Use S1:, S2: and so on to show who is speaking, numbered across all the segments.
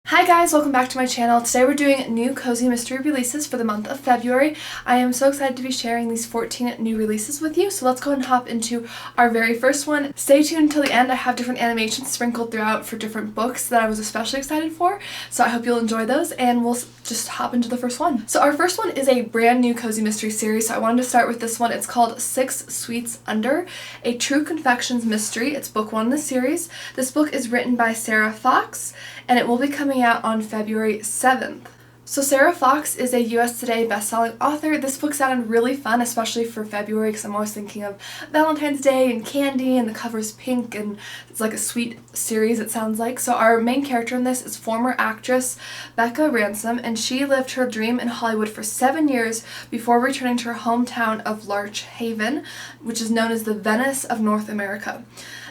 S1: Hi guys, welcome back to my channel. Today we're doing new cozy mystery releases for the month of February. I am so excited to be sharing these 14 new releases with you, so let's go and hop into our very first one. Stay tuned until the end. I have different animations sprinkled throughout for different books that I was especially excited for, so I hope you'll enjoy those, and we'll just hop into the first one. So our first one is a brand new cozy mystery series, so I wanted to start with this one. It's called 6 Sweets Under, a true Confections mystery. It's book 1 in the series. This book is written by Sarah Fox, and it will be coming out on February 7th. So Sarah Fox is a US Today bestselling author. This book sounded really fun, especially for February, because I'm always thinking of Valentine's Day and candy, and the cover's pink, and it's like a sweet series, it sounds like. So our main character in this is former actress Becca Ransom, and she lived her dream in Hollywood for 7 years before returning to her hometown of Larch Haven, which is known as the Venice of North America.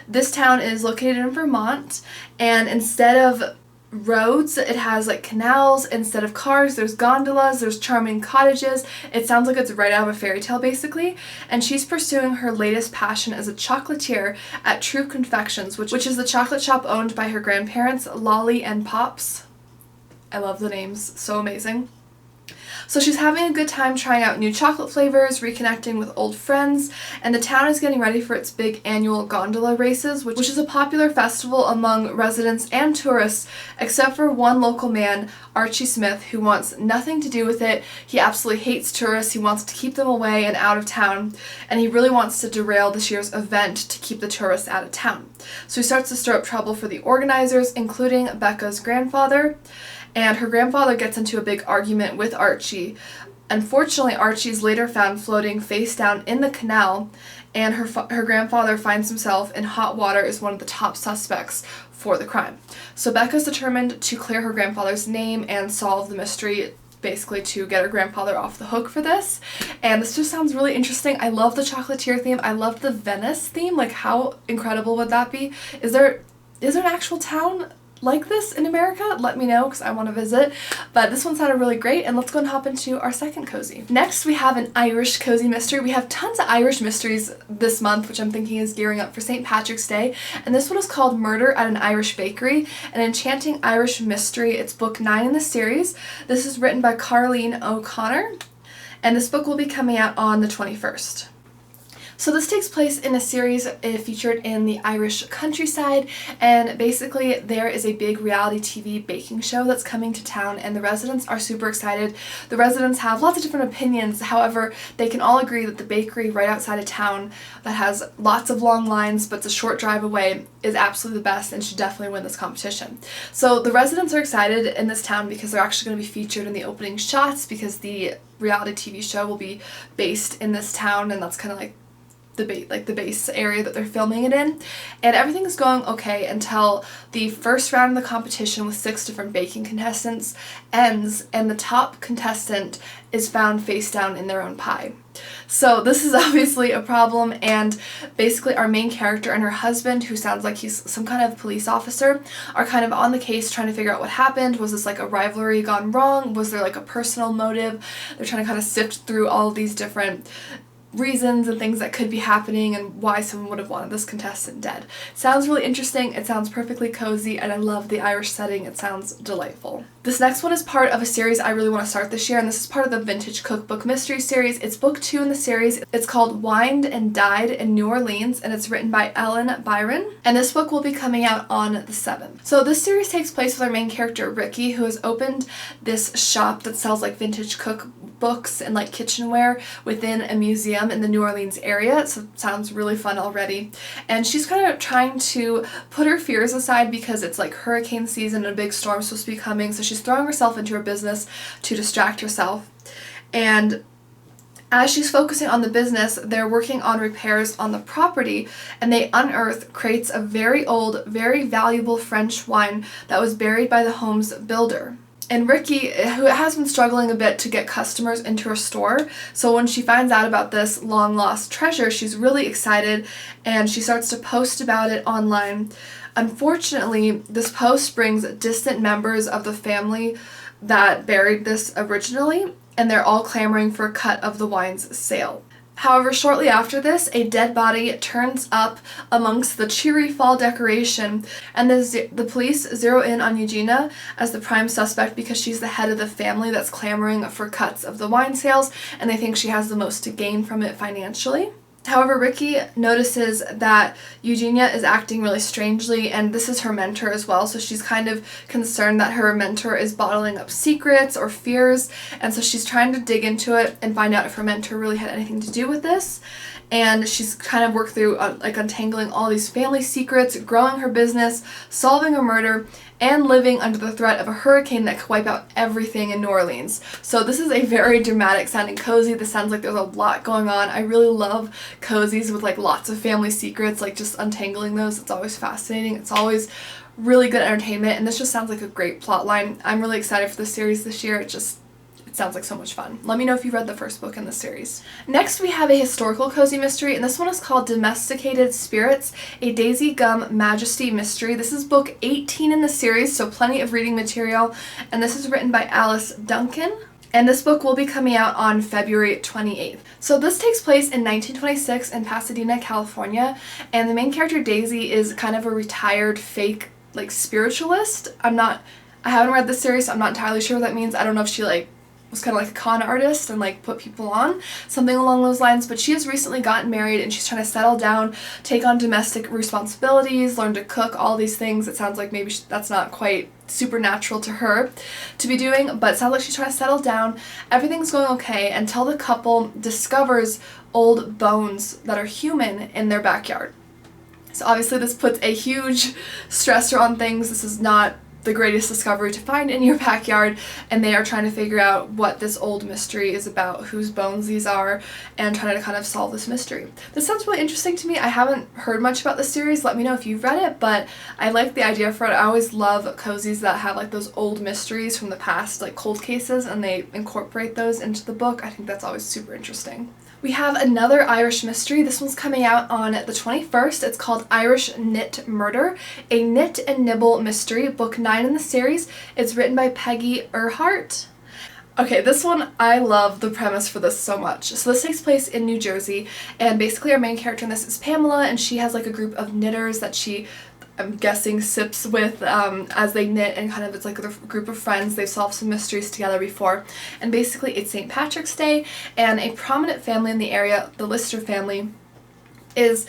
S1: This town is located in Vermont, and instead of roads, it has like canals. Instead of cars, there's gondolas, there's charming cottages. It sounds like it's right out of a fairy tale basically, and she's pursuing her latest passion as a chocolatier at True Confections, which is the chocolate shop owned by her grandparents, Lolly and Pops. I love the names, so amazing. So she's having a good time trying out new chocolate flavors, reconnecting with old friends, and the town is getting ready for its big annual gondola races, which is a popular festival among residents and tourists, except for one local man, Archie Smith, who wants nothing to do with it. He absolutely hates tourists, he wants to keep them away and out of town, and he really wants to derail this year's event to keep the tourists out of town. So he starts to stir up trouble for the organizers, including Becca's grandfather. And her grandfather gets into a big argument with Archie. Unfortunately, Archie's later found floating face down in the canal, and her grandfather finds himself in hot water as one of the top suspects for the crime. So Becca's determined to clear her grandfather's name and solve the mystery, basically to get her grandfather off the hook for this. And this just sounds really interesting. I love the chocolatier theme. I love the Venice theme. Like, how incredible would that be? Is there an actual town like this in America? Let me know, because I want to visit. But this one sounded really great, and let's go and hop into our second cozy. Next, we have an Irish cozy mystery. We have tons of Irish mysteries this month, which I'm thinking is gearing up for St. Patrick's Day, and this one is called Murder at an Irish Bakery, an enchanting Irish mystery. It's book 9 in the series. This is written by Carlene O'Connor, and this book will be coming out on the 21st. So this takes place in a series featured in the Irish countryside, and basically there is a big reality TV baking show that's coming to town, and the residents are super excited. The residents have lots of different opinions, however they can all agree that the bakery right outside of town that has lots of long lines but it's a short drive away is absolutely the best and should definitely win this competition. So the residents are excited in this town because they're actually going to be featured in the opening shots, because the reality TV show will be based in this town, and that's kind of like the base area that they're filming it in. And everything's going okay until the first round of the competition with 6 different baking contestants ends, and the top contestant is found face down in their own pie. So this is obviously a problem, and basically our main character and her husband, who sounds like he's some kind of police officer, are kind of on the case trying to figure out what happened. Was this like a rivalry gone wrong? Was there like a personal motive? They're trying to kind of sift through all of these different reasons and things that could be happening and why someone would have wanted this contestant dead. Sounds really interesting, it sounds perfectly cozy, and I love the Irish setting. It sounds delightful. This next one is part of a series I really want to start this year, and this is part of the Vintage Cookbook Mystery series. It's book 2 in the series. It's called Wined and Died in New Orleans, and it's written by Byron, and this book will be coming out on the 7th. So this series takes place with our main character Ricky, who has opened this shop that sells like vintage cookbooks and like kitchenware within a museum in the New Orleans area. So it sounds really fun already, and she's kind of trying to put her fears aside because it's like hurricane season and a big storm supposed to be coming, so she's throwing herself into her business to distract herself. And as she's focusing on the business, they're working on repairs on the property, and they unearth crates of very old, very valuable French wine that was buried by the home's builder. And Ricky, who has been struggling a bit to get customers into her store, so when she finds out about this long-lost treasure, she's really excited, and she starts to post about it online. Unfortunately, this post brings distant members of the family that buried this originally, and they're all clamoring for a cut of the wine's sale. However, shortly after this, a dead body turns up amongst the cheery fall decoration, and the police zero in on Eugenia as the prime suspect because she's the head of the family that's clamoring for cuts of the wine sales, and they think she has the most to gain from it financially. However, Ricky notices that Eugenia is acting really strangely, and this is her mentor as well, so she's kind of concerned that her mentor is bottling up secrets or fears, and so she's trying to dig into it and find out if her mentor really had anything to do with this. And she's kind of worked through untangling all these family secrets, growing her business, solving a murder, and living under the threat of a hurricane that could wipe out everything in New Orleans. So this is a very dramatic sounding cozy. This sounds like there's a lot going on. I really love cozies with like lots of family secrets, like just untangling those. It's always fascinating. It's always really good entertainment, and this just sounds like a great plot line. I'm really excited for the series this year. It sounds like so much fun. Let me know if you read the first book in the series. Next, we have a historical cozy mystery, and this one is called Domesticated Spirits, a Daisy Gumm Majesty mystery. This is book 18 in the series, so plenty of reading material, and this is written by Alice Duncan. And this book will be coming out on February 28th. So this takes place in 1926 in Pasadena, California, and the main character Daisy is kind of a retired fake like spiritualist. I haven't read this series, so I'm not entirely sure what that means. I don't know if she was kind of like a con artist and like put people on, something along those lines, but she has recently gotten married and she's trying to settle down, take on domestic responsibilities, learn to cook, all these things. It sounds like maybe that's not quite supernatural to her to be doing, but it sounds like she's trying to settle down. Everything's going okay until the couple discovers old bones that are human in their backyard. So obviously this puts a huge stressor on things. This is not the greatest discovery to find in your backyard, and they are trying to figure out what this old mystery is about, whose bones these are, and trying to kind of solve this mystery. This sounds really interesting to me. I haven't heard much about this series. Let me know if you've read it, but I like the idea for it. I always love cozies that have like those old mysteries from the past, like cold cases, and they incorporate those into the book. I think that's always super interesting. We have another Irish mystery. This one's coming out on the 21st. It's called Irish Knit Murder, a knit and nibble mystery, book 9 in the series. It's written by Peggy Ehrhart. Okay, this one, I love the premise for this so much. So this takes place in New Jersey, and basically our main character in this is Pamela, and she has like a group of knitters that she, I'm guessing, sips with as they knit, and kind of it's like a group of friends. They've solved some mysteries together before, and basically it's St. Patrick's Day, and a prominent family in the area, the Lister family, is,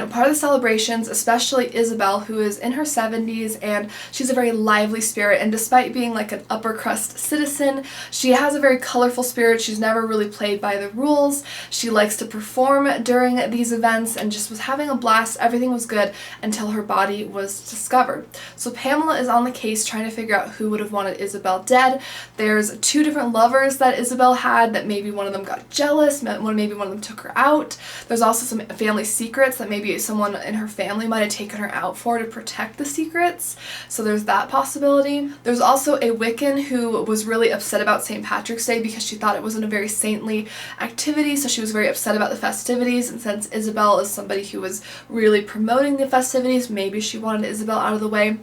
S1: part of the celebrations, especially Isabel, who is in her 70s, and she's a very lively spirit, and despite being like an upper crust citizen, she has a very colorful spirit. She's never really played by the rules. She likes to perform during these events and just was having a blast. Everything was good until her body was discovered. So Pamela is on the case trying to figure out who would have wanted Isabel dead. There's 2 different lovers that Isabel had, that maybe one of them got jealous, maybe one of them took her out. There's also some family secrets that maybe someone in her family might have taken her out for to protect the secrets. So there's that possibility. There's also a Wiccan who was really upset about St. Patrick's Day because she thought it wasn't a very saintly activity, so she was very upset about the festivities, and since Isabel is somebody who was really promoting the festivities, maybe she wanted Isabel out of the way.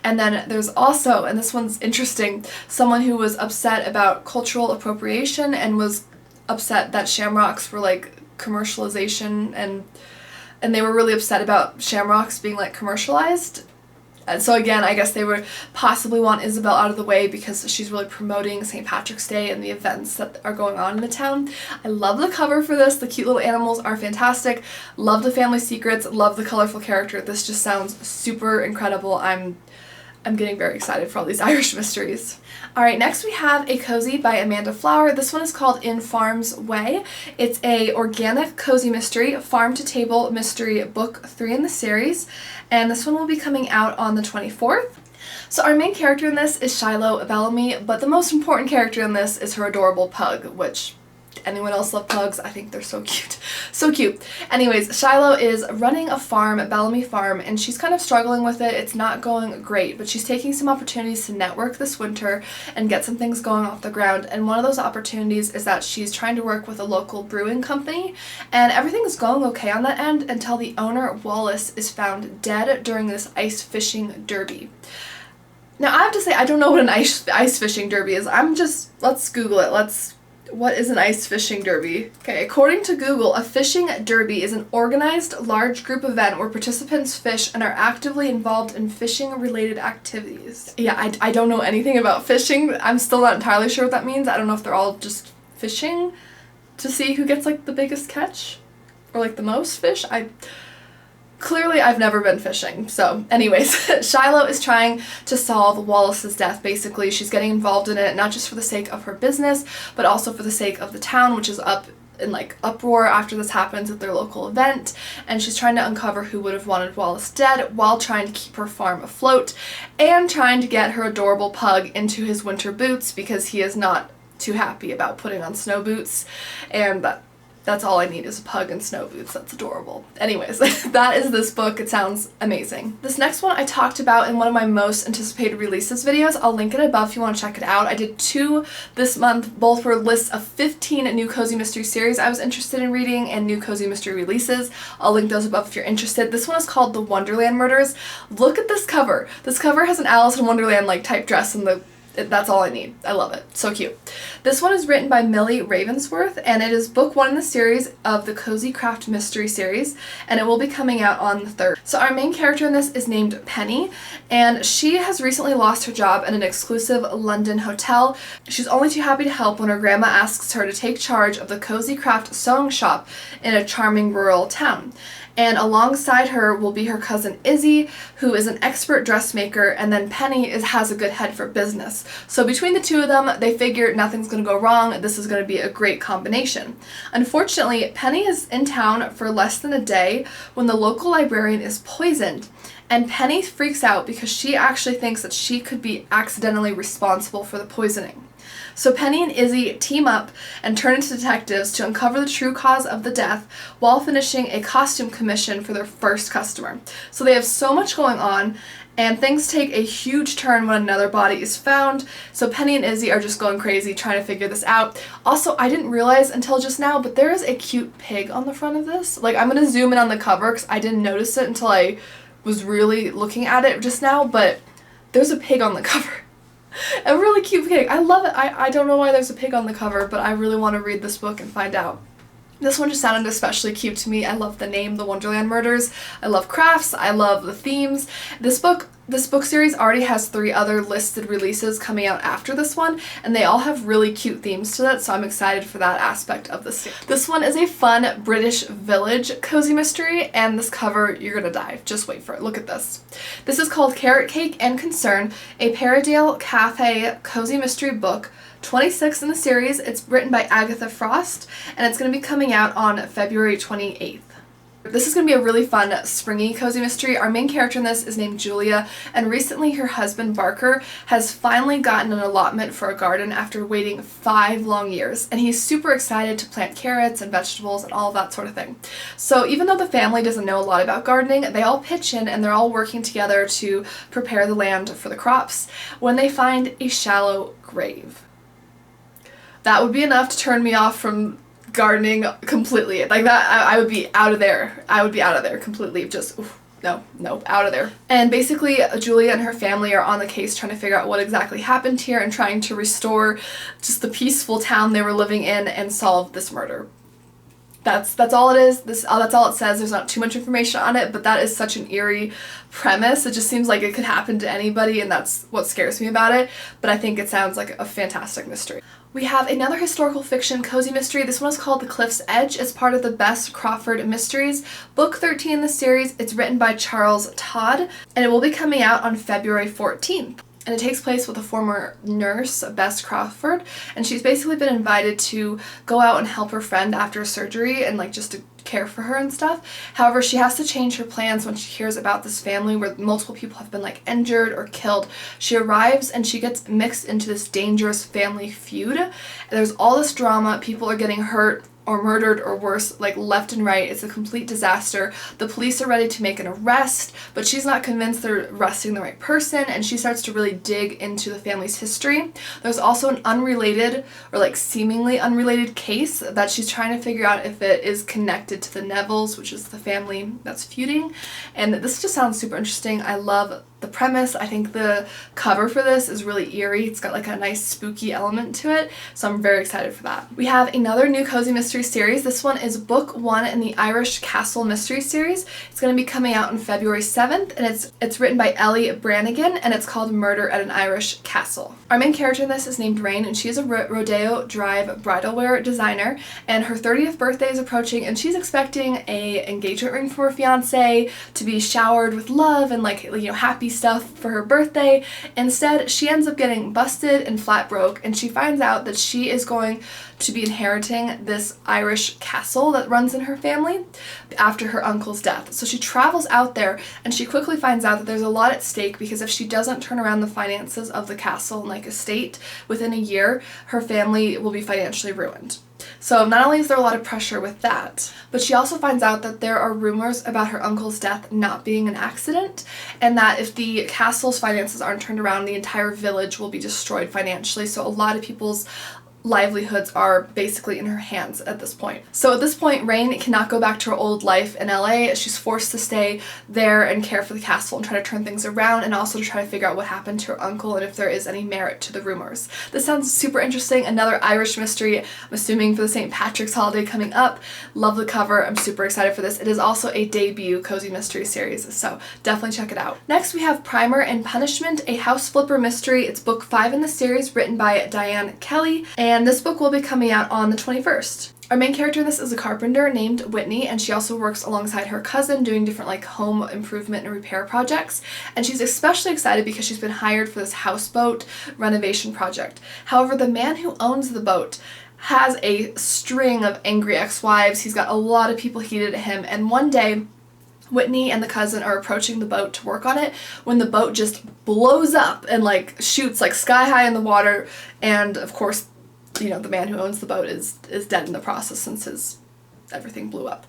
S1: And then there's also, and this one's interesting, someone who was upset about cultural appropriation and was upset that shamrocks were like commercialization, and they were really upset about shamrocks being like commercialized. And so again, I guess they would possibly want Isabel out of the way because she's really promoting St. Patrick's Day and the events that are going on in the town. I love the cover for this. The cute little animals are fantastic. Love the family secrets. Love the colorful character. This just sounds super incredible. I'm getting very excited for all these Irish mysteries. Alright, next we have a cozy by Amanda Flower. This one is called In Farm's Way. It's a organic cozy mystery, farm to table mystery, book 3 in the series, and this one will be coming out on the 24th. So our main character in this is Shiloh Bellamy, but the most important character in this is her adorable pug, which anyone else love pugs? I think they're so cute. So cute. Anyways, Shiloh is running a farm at Bellamy Farm, and she's kind of struggling with it. It's not going great, but she's taking some opportunities to network this winter and get some things going off the ground. And one of those opportunities is that she's trying to work with a local brewing company, and everything is going okay on that end until the owner, Wallace, is found dead during this ice fishing derby. Now, I have to say, I don't know what an ice fishing derby is. Let's Google it. What is an ice fishing derby? Okay, according to Google, a fishing derby is an organized, large group event where participants fish and are actively involved in fishing-related activities. Yeah, I don't know anything about fishing. I'm still not entirely sure what that means. I don't know if they're all just fishing to see who gets, like, the biggest catch or, like, the most fish. Clearly, I've never been fishing. So, anyways, Shiloh is trying to solve Wallace's death, basically. She's getting involved in it, not just for the sake of her business, but also for the sake of the town, which is up in, like, uproar after this happens at their local event. And she's trying to uncover who would have wanted Wallace dead while trying to keep her farm afloat and trying to get her adorable pug into his winter boots because he is not too happy about putting on snow boots. And that's all I need is a pug and snow boots. That's adorable. Anyways, that is this book. It sounds amazing. This next one I talked about in one of my most anticipated releases videos. I'll link it above if you want to check it out. I did 2 this month. Both were lists of 15 new cozy mystery series I was interested in reading and new cozy mystery releases. I'll link those above if you're interested. This one is called The Wonderland Murders. Look at this cover. This cover has an Alice in Wonderland like type dress in the that's all I need. I love it. So cute. This one is written by Millie Ravensworth, and it is book 1 in the series of the Cozy Craft Mystery series, and it will be coming out on the 3rd. So our main character in this is named Penny, and she has recently lost her job in an exclusive London hotel. She's only too happy to help when her grandma asks her to take charge of the Cozy Craft sewing shop in a charming rural town. And alongside her will be her cousin Izzy, who is an expert dressmaker, and then Penny has a good head for business. So between the two of them, they figure nothing's going to go wrong. This is going to be a great combination. Unfortunately, Penny is in town for less than a day when the local librarian is poisoned. And Penny freaks out because she actually thinks that she could be accidentally responsible for the poisoning. So Penny and Izzy team up and turn into detectives to uncover the true cause of the death while finishing a costume commission for their first customer. So they have so much going on, and things take a huge turn when another body is found. So Penny and Izzy are just going crazy trying to figure this out. Also, I didn't realize until just now, but there is a cute pig on the front of this. Like, I'm going to zoom in on the cover because I didn't notice it until I was really looking at it just now, but there's a pig on the cover. A really cute pig. I love it. I don't know why there's a pig on the cover, but I really want to read this book and find out. This one just sounded especially cute to me. I love the name, The Wonderland Murders. I love crafts. I love the themes. This book series already has 3 other listed releases coming out after this one, and they all have really cute themes to that, so I'm excited for that aspect of this series. This one is a fun British village cozy mystery, and this cover, you're gonna die. Just wait for it. Look at this. This is called Carrot Cake and Concern, a Peridale Cafe cozy mystery book. 26 in the series. It's written by Agatha Frost, and it's going to be coming out on February 28th. This is going to be a really fun, springy cozy mystery. Our main character in this is named Julia, and recently her husband Barker has finally gotten an allotment for a garden after waiting 5 long years, and he's super excited to plant carrots and vegetables and all of that sort of thing. So even though the family doesn't know a lot about gardening, they all pitch in and they're all working together to prepare the land for the crops when they find a shallow grave. That would be enough to turn me off from gardening completely. Like that, I would be out of there. I would be out of there completely. Just, oof, no, out of there. And basically, Julia and her family are on the case trying to figure out what exactly happened here and trying to restore just the peaceful town they were living in and solve this murder. That's all it is. That's all it says. There's not too much information on it, but that is such an eerie premise. It just seems like it could happen to anybody, and that's what scares me about it. But I think it sounds like a fantastic mystery. We have another historical fiction cozy mystery. This one is called The Cliff's Edge. It's part of the Bess Crawford Mysteries. Book 13 in the series. It's written by Charles Todd, and it will be coming out on February 14th. And it takes place with a former nurse, Bess Crawford, and she's basically been invited to go out and help her friend after surgery and like just to care for her and stuff. However, she has to change her plans when she hears about this family where multiple people have been like injured or killed. She arrives and she gets mixed into this dangerous family feud. And there's all this drama, people are getting hurt or murdered or worse, like left and right. It's a complete disaster. The police are ready to make an arrest, but she's not convinced they're arresting the right person, and she starts to really dig into the family's history. There's also an unrelated or like seemingly unrelated case that she's trying to figure out if it is connected to the Nibbles, which is the family that's feuding. And this just sounds super interesting. I love the premise. I think the cover for this is really eerie. It's got like a nice spooky element to it, so I'm very excited for that. We have another new cozy mystery series. This one is book 1 in the Irish Castle mystery series. It's going to be coming out on February 7th, and it's written by Ellie Brannigan, and it's called Murder at an Irish Castle. Our main character in this is named Rain, and she is a Rodeo Drive bridal wear designer, and her 30th birthday is approaching, and she's expecting a engagement ring for her fiance, to be showered with love and like, you know, happy stuff for her birthday. Instead, she ends up getting busted and flat broke, and she finds out that she is going to be inheriting this Irish castle that runs in her family after her uncle's death. So she travels out there, and she quickly finds out that there's a lot at stake, because if she doesn't turn around the finances of the castle and like estate within a year, her family will be financially ruined. So not only is there a lot of pressure with that, but she also finds out that there are rumors about her uncle's death not being an accident, and that if the castle's finances aren't turned around, the entire village will be destroyed financially. So a lot of people's livelihoods are basically in her hands at this point. So at this point, Rain cannot go back to her old life in LA. She's forced to stay there and care for the castle and try to turn things around, and also to try to figure out what happened to her uncle and if there is any merit to the rumors. This sounds super interesting. Another Irish mystery, I'm assuming for the St. Patrick's holiday coming up. Love the cover. I'm super excited for this. It is also a debut cozy mystery series, so definitely check it out. Next, we have Primer and Punishment, a house flipper mystery. It's book 5 in the series, written by Diane Kelly, and this book will be coming out on the 21st. Our main character in this is a carpenter named Whitney, and she also works alongside her cousin doing different like home improvement and repair projects, and she's especially excited because she's been hired for this houseboat renovation project. However, the man who owns the boat has a string of angry ex-wives. He's got a lot of people heated at him, and one day Whitney and the cousin are approaching the boat to work on it when the boat just blows up and like shoots like sky high in the water, and of course, you know, the man who owns the boat is dead in the process since everything blew up.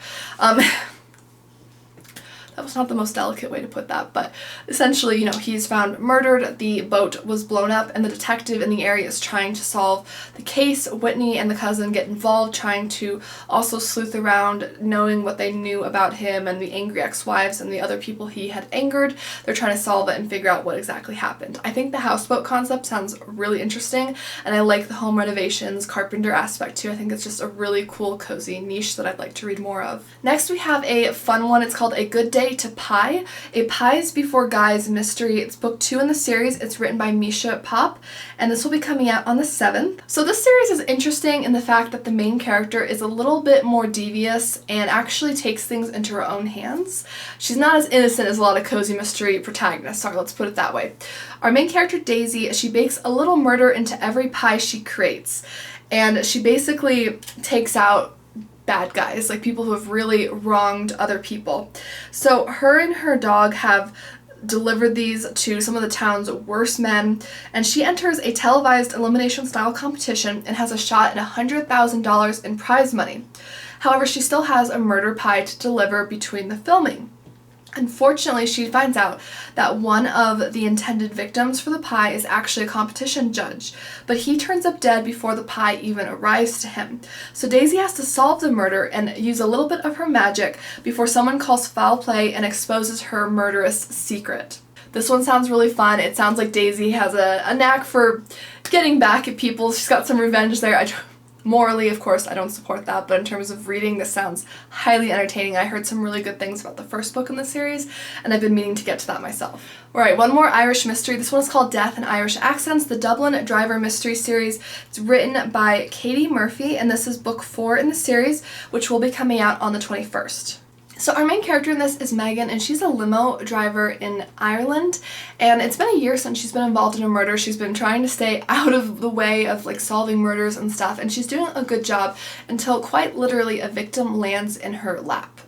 S1: That was not the most delicate way to put that, but essentially, you know, he's found murdered, the boat was blown up, and the detective in the area is trying to solve the case. Whitney and the cousin get involved, trying to also sleuth around, knowing what they knew about him and the angry ex-wives and the other people he had angered. They're trying to solve it and figure out what exactly happened. I think the houseboat concept sounds really interesting, and I like the home renovations, carpenter aspect too. I think it's just a really cool, cozy niche that I'd like to read more of. Next, we have a fun one. It's called A Good Day to Pie, a Pies Before Guys mystery. It's book 2 in the series. It's written by Misha Popp, and this will be coming out on the 7th. So this series is interesting in the fact that the main character is a little bit more devious and actually takes things into her own hands. She's not as innocent as a lot of cozy mystery protagonists are, let's put it that way. Our main character, Daisy, she bakes a little murder into every pie she creates, and she basically takes out bad guys, like people who have really wronged other people. So her and her dog have delivered these to some of the town's worst men, and she enters a televised elimination style competition and has a shot at $100,000 in prize money. However, she still has a murder pie to deliver between the filming. Unfortunately, she finds out that one of the intended victims for the pie is actually a competition judge, but he turns up dead before the pie even arrives to him. So Daisy has to solve the murder and use a little bit of her magic before someone calls foul play and exposes her murderous secret. This one sounds really fun. It sounds like Daisy has a knack for getting back at people. She's got some revenge there. Morally, of course, I don't support that, but in terms of reading, this sounds highly entertaining. I heard some really good things about the first book in the series, and I've been meaning to get to that myself. Alright, one more Irish mystery. This one is called Death and Irish Accents, the Dublin Driver Mystery Series. It's written by Catie Murphy, and this is book 4 in the series, which will be coming out on the 21st. So our main character in this is Megan, and she's a limo driver in Ireland, and it's been a year since she's been involved in a murder. She's been trying to stay out of the way of like solving murders and stuff, and she's doing a good job until quite literally a victim lands in her lap.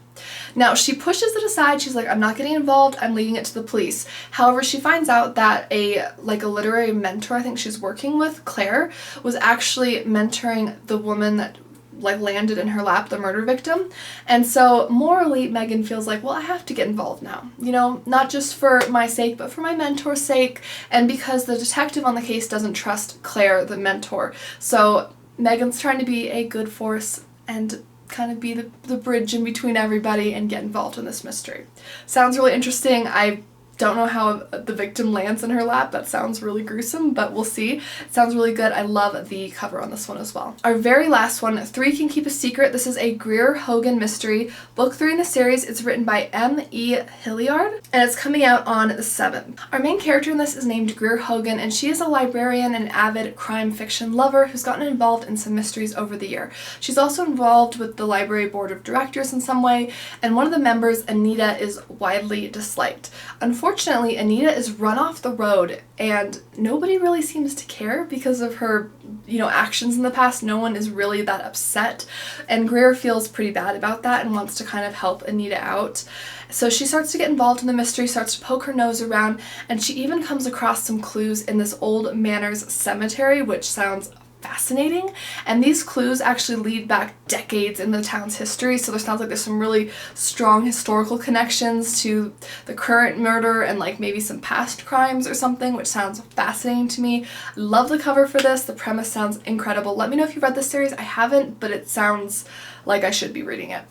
S1: Now, she pushes it aside. She's like, I'm not getting involved, I'm leaving it to the police. However, she finds out that a literary mentor I think she's working with, Claire, was actually mentoring the woman that landed in her lap, the murder victim. And so morally, Megan feels like, well, I have to get involved now, you know, not just for my sake, but for my mentor's sake, and because the detective on the case doesn't trust Claire, the mentor. So Megan's trying to be a good force and kind of be the bridge in between everybody and get involved in this mystery. Sounds really interesting. I Don't know how the victim lands in her lap. That sounds really gruesome, but we'll see. It sounds really good. I love the cover on this one as well. Our very last one, 3 Can Keep a Secret. This is a Greer Hogan mystery. Book 3 in the series. It's written by M.E. Hilliard, and it's coming out on the 7th. Our main character in this is named Greer Hogan, and she is a librarian and avid crime fiction lover who's gotten involved in some mysteries over the year. She's also involved with the library board of directors in some way, and one of the members, Anita, is widely disliked. Unfortunately, Anita is run off the road, and nobody really seems to care because of her, actions in the past. No one is really that upset, and Greer feels pretty bad about that and wants to kind of help Anita out. So she starts to get involved in the mystery, starts to poke her nose around, and she even comes across some clues in this old Manors cemetery, which sounds fascinating, and these clues actually lead back decades in the town's history, so there sounds like there's some really strong historical connections to the current murder and like maybe some past crimes or something, which sounds fascinating to me. Love the cover for this. The premise sounds incredible. Let me know if you've read this series. I haven't, but it sounds like I should be reading it.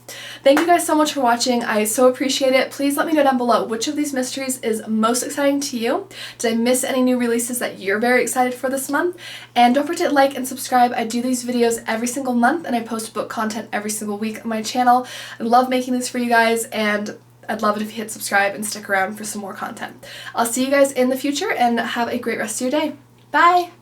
S1: Thank you guys so much for watching. I so appreciate it. Please let me know down below which of these mysteries is most exciting to you. Did I miss any new releases that you're very excited for this month? And don't forget to like and subscribe. I do these videos every single month, and I post book content every single week on my channel. I love making these for you guys, and I'd love it if you hit subscribe and stick around for some more content. I'll see you guys in the future, and have a great rest of your day. Bye!